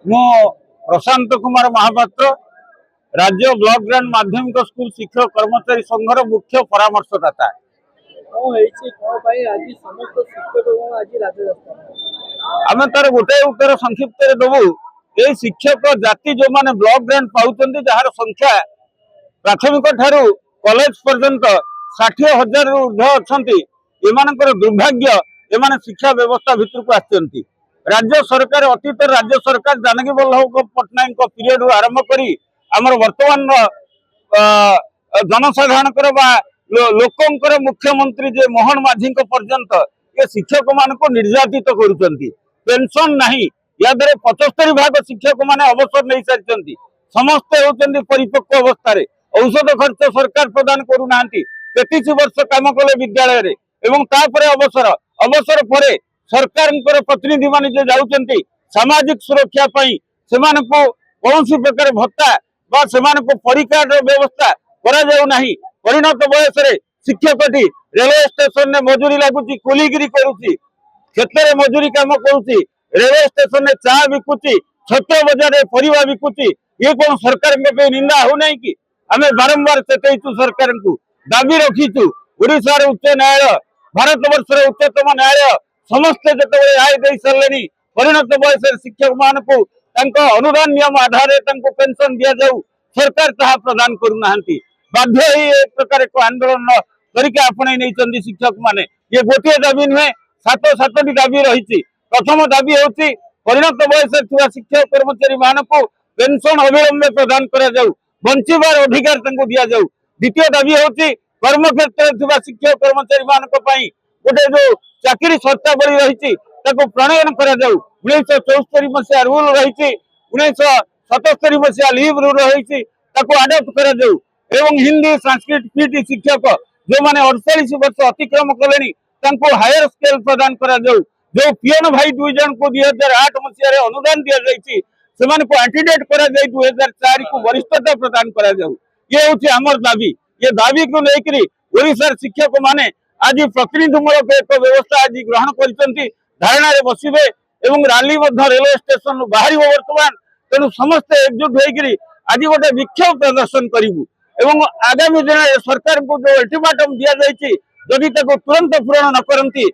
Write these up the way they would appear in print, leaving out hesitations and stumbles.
मो प्रशांत कुमार महापात्र राज्य block grand माध्यमिक स्कूल शिक्षक कर्मचारी संघर मुख्य परामर्शदाता। आम तार गोटे उत्तर संक्षिप्त देवु। ये शिक्षक जाति जो माने ब्लॉक ग्रांड पाउछन्ति जार संख्या प्राथमिक ठारू कॉलेज पर्यंत 60,000 ऊर्ध्व अच्छी। एमानकर दुर्भाग्य एमाने शिक्षा व्यवस्था भितर को आछन्ति। राज्य सरकार अतीत राज्य सरकार जानकी वल्लभ पट्टनायक पीरियड आरंभ करी आमर वर्तमान जनसाधारण लोकंकर मुख्यमंत्री जे मोहन माझी पर्यंत ये शिक्षक मान निर्यातित करुचंती। पेंशन नहीं या 75% शिक्षक माने अवसर नहीं सारी समस्ते होचंती परिपक्व अवस्था रे। औषध खर्च सरकार प्रदान करूना 33 वर्ष काम कले विद्यालय रे एवं तापरे अवसर अवसर परे सरकार प्रतिनिधि मान जो जाउचंती सामाजिक सुरक्षा पाई सेमानकु कौनसी प्रकार भत्ता बा सेमानकु परीक्षा व्यवस्था करा जाउ नाही। परिणत बयस रे शिक्षकटी रेलवे स्टेशन ने मजूरी लागुची कुलीगिरी करूची क्षेत्र में मजूरी काम करूची रेलवे स्टेशन ने चा बिकुची छत्र बजार रे परिवा बिकुची। ये कौन सरकार के निंदा हो नहीं कि आमे बारंबार चेतईचु सरकार को दाबी रखीचु। ओडिशा रे उच्च न्यायालय भारत वर्ष रे उच्चतम न्यायालय समस्त जते राय दे सरलेनी परिणत बयस शिक्षक मान को अनुदान नियम आधार पेंशन दिया जाऊ सरकार ताहा प्रदान करूना। बाध्य ही एक प्रकार एक आंदोलन करके आपणे नहीं शिक्षक माने। ये गोटे दाबी नुहे 7-7टी दाबी रही। प्रथम दाबी होची परिणत बयस शिक्षक कर्मचारी मान को पेंशन अविलंबे प्रदान करा जाऊ बंचिबार अधिकार तंको दिया जाऊ। द्वितीय दाबी होची कर्मक्षेत्र शिक्षक कर्मचारी मान गोटे जो चाकरी शर्तावली रही प्रणयन करा जाऊ। 1974 मसीहा रूल रही 1977 मसीहा लीव रूल रही आडप्ट करा जाऊ। एवं हिंदी संस्कृत पीटी शिक्षक जो माने 48 वर्ष अतिक्रम कले हायर स्केल प्रदान करा जाऊ। जो पियन भाई 2 जन को 2008 मसीह अनुदान दि जाइए को एंटीडेट करा जाए 2004 को वरिष्ठता प्रदान करा जाऊ। ये हूँ आमर दाबी। ये दाबी को लेकर ओडिशार शिक्षक माने आज प्रतिनिधिमूलक एक व्यवस्था आज ग्रहण कर धारणा बसवे एवं रैली रेलवे स्टेशन बाहर वर्तमान। तेणु समस्ते एकजुट होकर आज गोटे विक्षोभ प्रदर्शन करूँ एवं आगामी दिन सरकार को जो अल्टिमेटम दि जाइए जदि तुरंत पूरण न करती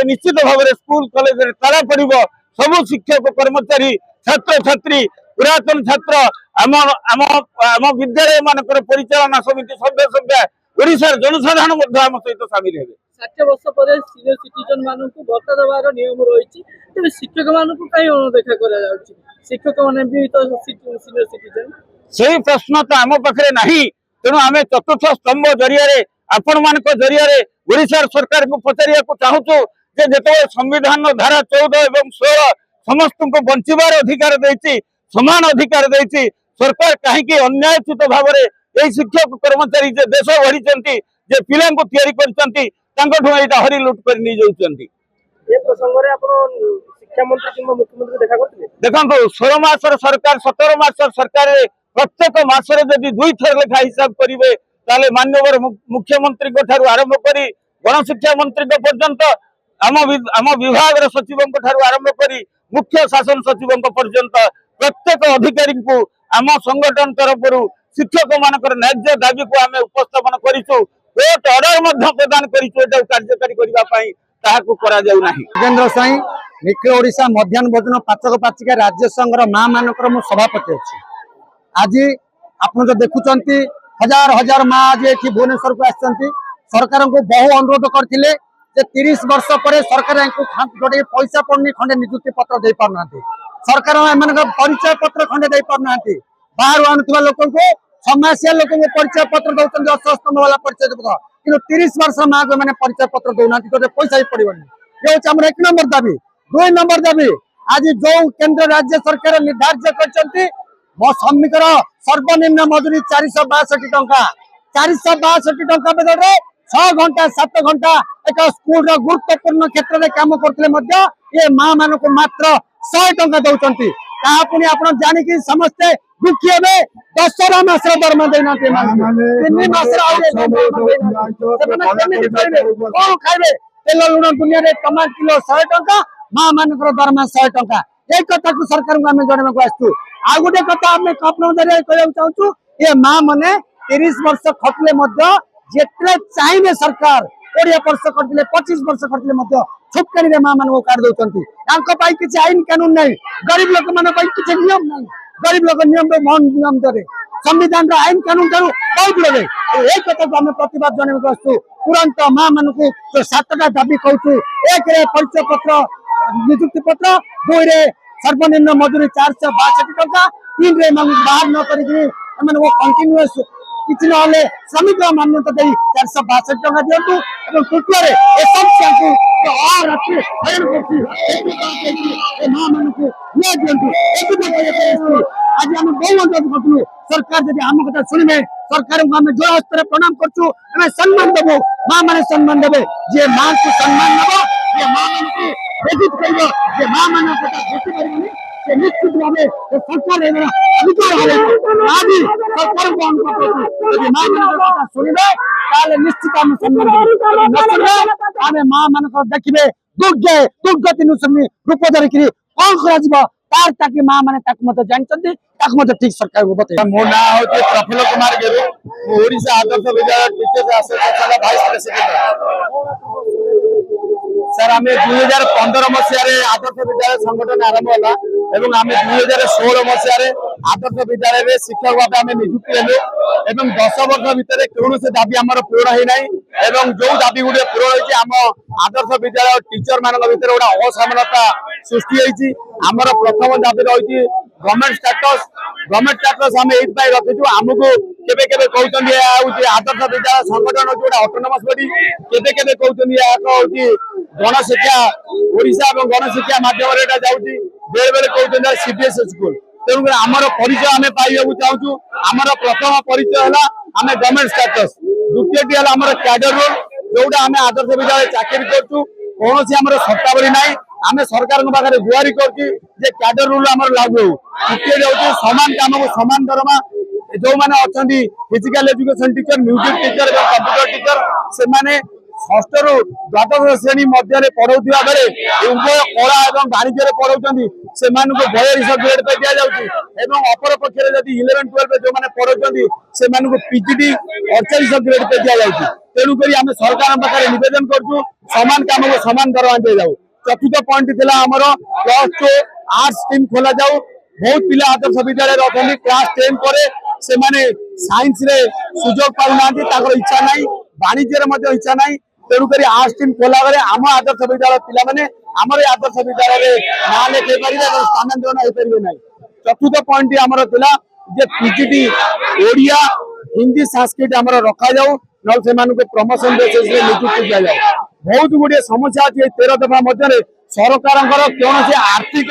निश्चित भाव में स्कूल कॉलेज ताला पड़ब। सबु शिक्षक कर्मचारी छात्र छात्री पुरातन छात्र आम आम आम विद्यालय मानकर परिचालना समिति सभ्य सभ्य ओडिशार जनसाधारण आम सहित सामिल हेबे। 60 वर्ष पर सीनियर सिटीजन मानू भत्ता देवार नियम रही तेज शिक्षक मानू कहीं अणदेखा करा जाउछि। शिक्षक माने भी तो सीनियर सिटीजन सही प्रश्न तो आम पाखे नहीं। तेणु आम चतुर्थ स्तंभ जरिया आपण मान जरिया ओडिशा सरकार को पचारिया चाहूँ जे संविधान धारा 14 और 16 समस्त को बंचबार अधिकार देती समान अधिकार देती सरकार कहीं अन्यायचित भाव में शिक्षक कर्मचारी जे देश गढ़ी जे पिला को तैयारी कर हरी लुट कर नहीं जाऊँगी। शिक्षा मंत्री कि मुख्यमंत्री देखा करते देखो 16 मास सरकार 17 मास सरकार प्रत्येक मासरे जदि 2 थर लेखा हिसाब करेंगे ताले माननीय मुख्यमंत्री आरंभ कर गणशिक्षा मंत्री पर्यंत आम विभाग सचिव आरंभ कर मुख्य शासन सचिव पर्यंत प्रत्येक अधिकारी को आम संगठन तरफ शिक्षक मानकर न्याय्य दाबी को आम उपस्थापन करूँ कोर्ट ऑर्डर प्रदान करूँ कार्यकारी करने। राजेंद्र साई निखिल ओडिशा मध्याह्न भोजन पाचक पाचिका राज्य संघर माँ मानकर मु सभापति अच्छी। आज आप जो देखुंत हजार हजार माँ आज ये भुवनेश्वर को आसती सरकार को बहु अनुरोध करते 30 वर्ष पर सरकार गोटे पैसा पड़नी खंडे निजुक्ति पत्र दे पारना सरकार एम परिचय पत्र खंडे दे पारना बाहर आणुवा लोक समस्या लोक परिचय पत्र दौरान अस्तम्भ वाला परिचय पत्र कि 30 वर्ष माँ को मैंने परिचय पत्र दौना गोटे पैसा भी पड़ोनी। ये हूँ आम 1 नंबर दाबी। 2 नंबर दाबी आज जो केंद्र राज्य सरकार निर्धार्य कर श्रमिकर सर्वनिम्न मजूरी 462 टंका 462 टंका बदल 6 घंटा 7 घंटा एक स्कूल गुरुत्वपूर्ण क्षेत्र में काम करते ये माँ मान को मात्र 100 टंका दौरान पुणी आप जानिकी समस्ते दुखी हे 10 मास दरमा देना 3 मास कौन खाइबे तेल लुण दुनिया टमाटर किलो 100 टंका माँ मान दरमा 100 टंका ये कथा को सरकार को आम जनवाक आसु आ गोटे कथा आम अपना जरिए कहना चाहूँ ये माँ मैंने 30 वर्ष खटले जिते चाहिए सरकार 20 वर्ष करते 25 वर्ष करते छुटकानी माँ मान काट दौरान किसी आईन कानून नहीं गरीब लोक मान किसी नियम नहीं गरीब लोक नियम दे संविधान आईन कानून ठार बहुत लगे ये कथा को आम प्रतिवाद जनवाक आसु तुरंत माँ मान को 7टा दाबी कहूँ 1 परिचय पत्र नियुक्ति पत्र 2 सर्वनिम्न मजूरी 462 टका 3 बाहर न करी कंटिन्यूअस किसी ना श्रमिक मान्यता दे 462 टका दिंतु तृतीय माँ मान को दिंतु आज आम बहु अनुरोध करूँ सरकार जब आम कथा शुणे सरकार को आम जोर हस्तर प्रणाम करूँ सम्मान देवु माँ मैंने सम्मान देवे जी माँ को सम्मान देव जे माँ मान को बेजित कर माँ मान देखी निश्चित भाव सरकार अधिकार आज सरकार को अनुरोध माँ मान शुणे निश्चित आम सम्मान आम माँ मान देखिए दुर्गति रूप धरिकी कौन कर तार ताकि माँ मैंने जानते ठीक सरकार को बता मो ना हूँ Praful Kumar गेरु Odisha Adarsh Vidyalaya teachers association vice president sir आम 2015 मसीह आदर्श विद्यालय संगठन आरंभ होला एवं आम 2016 मसीह आदर्श विद्यालय शिक्षक भाव आम नियुक्ति हेलु एवं 10 वर्ष भितर कौन से दाबी आम पूर्ण होना एवं जो दाबी गुड़े पूर्ण होती आम आदर्श विद्यालय टीचर मान भर गोटा असमानता सृष्टि आमर प्रथम दाबी रही गवर्नमेंट स्टाटस आम ये रखीचु आमको केबे केबे कहते आदर्श विद्यालय संगठन जोटा ऑटोनोमस बॉडी केबे केबे कहते गणशिक्षा ओडिशा और गणशिक्षा माध्यम जाऊँगी बेले बेले कहते सीबीएसई स्कूल तेणुक आमर परिचय आम पाइबा चाहूँ आमर प्रथम परिचय है आम गवर्नमेंट स्टाटस द्वितीय है आमर कैडर रोल जोटा आम आदर्श विद्यालय चाकरी करूँ कौन आमर शर्तावली ना आम सरकार पाखे गुहारी कर कैडर रूल आम लागू हो तृतीय हूँ सामान काम को सामान दरमा जो मैंने अच्छा physical education teacher music teacher और कंप्यूटर टीचर से षष्ठ रु द्वादश श्रेणी मध्य पढ़ाऊा बेले उभय कला और वाणिज्य पढ़ाऊँ से 42 ग्रेड पे दि जाऊँगी अपर पक्ष जदि 11-12 जो मैंने पढ़ाऊँ से पीजीटी 48 ग्रेड पे दि जाऊँगी तेणुक आम सरकार पाखे निवेदन करूँ सामान काम को सामान दरमा दि जाऊ चतुर्थ पॉइंट थी आमर +2 आर्ट्स टीम खोल जाऊ बहुत पिला आदर्श विद्यालय अच्छा क्लास 10 पर से साइंस रे सुजोग पाऊना इच्छा ना वाणिज्य इच्छा ना तेणुक आर्ट्स टीम खोला बेले आम आदर्श विद्यालय पिला आमर आदर्श विद्यालय ना लिखे पारे स्थानांतरण हो पारे ना चतुर्थ पॉइंट आमर था पीजीटी ओडिया हिंदी संस्कृत आमर रखा जाऊ ना से प्रमोशन बेसिस नियुक्ति दि जाए बहुत गुड़े समस्या अच्छी 13 दफा मध्य सरकार कौन आर्थिक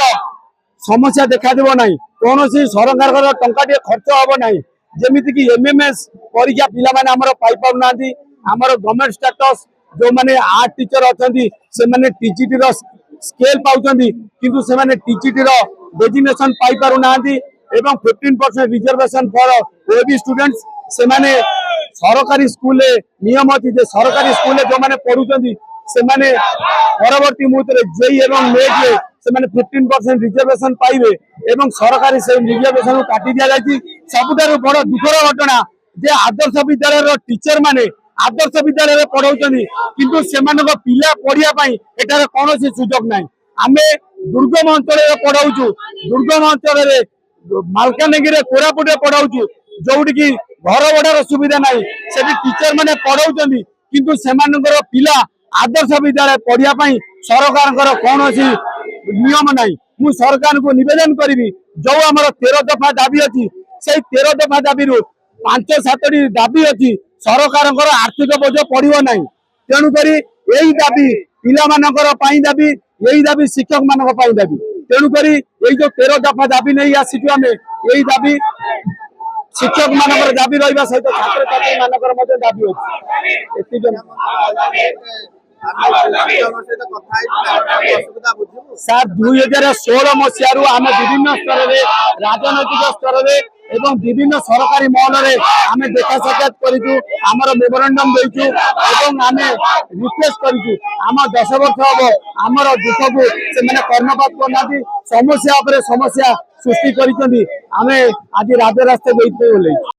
समस्या देखा ना कौन सरकार टंका खर्च हम ना जमीक एमएमएस परीक्षा पिला पाई पाना आमर गवर्नमेंट स्टेटस जो मैंने आर्ट टीचर अच्छा से टीजीटी स्केल पाँच किंतु से टीजीटी डेजिग्नेशन पाई पारु ना 15% रिजर्वेशन फॉर ओबी स्टूडेंट्स से सरकारी स्कूल नियम अच्छी सरकारी स्कूल जो मैंने पढ़ुं से परवर्ती मुहूर्त जेई एवं नेट से 15% रिजर्वेशन पाइबे एवं सरकारी से रिजर्वेशन काटी दि जाए सबुठ बड़ दुखर घटना जे आदर्श विद्यालय टीचर माने आदर्श विद्यालय पढ़ाऊँ किंतु से पिला पढ़ाई एटार कौन सुजोग ना आम दुर्गम अंचल पढ़ाऊँ दुर्गम अंचल मालकानगिरी कोरापुट पढ़ाऊँ जोटि घर भड़ार सुविधा ना से टीचर मैंने पढ़ाऊँ किंतु से पिला आदर्श विद्यालय पढ़ाई सरकार कौन नियम ना मु सरकार को निवेदन करी जो आम 13 दफा दाबी अच्छी से 13 दफा दाबी 5-7टी दाबी अच्छी सरकार आर्थिक बोझ पड़ो ना तेणुक यही दाबी पिला दाबी यही दाबी शिक्षक मान दाबी तेणुक यही जो 13 दफा दाबी नहीं आसीचु आम यही दाबी शिक्षक मान दाबी रहा सहित छात्र छात्री मान दाबी अच्छी ସାର୍ 2016 ମସିହାରୁ ଆମେ ବିଭିନ୍ନ ସ୍ତରରେ ରାଜନୈତିକ ସ୍ତରରେ ଏବଂ ବିଭିନ୍ନ ସରକାରୀ ମହଲରେ ଆମେ ଦେଖା ସାକ୍ଷାତ କରିଛୁ, ଆମର ମେମୋରାଣ୍ଡମ ଦେଇଛୁ ଏବଂ ଆମେ ରିକ୍ୱେଷ୍ଟ କରିଛୁ। ଆମ 10 ବର୍ଷ ହବ ଆମର ଦୁଃଖକୁ ସେମାନେ କର୍ଣ୍ଣପାତ କରୁନାହାନ୍ତି, ସମସ୍ୟା ଉପରେ ସମସ୍ୟା ସୃଷ୍ଟି କରିଛନ୍ତି। ଆମେ ଆଜି ରାଜରାସ୍ତାକୁ ଏଇଥିପାଇଁ ଓହ୍ଲେଇଛୁ।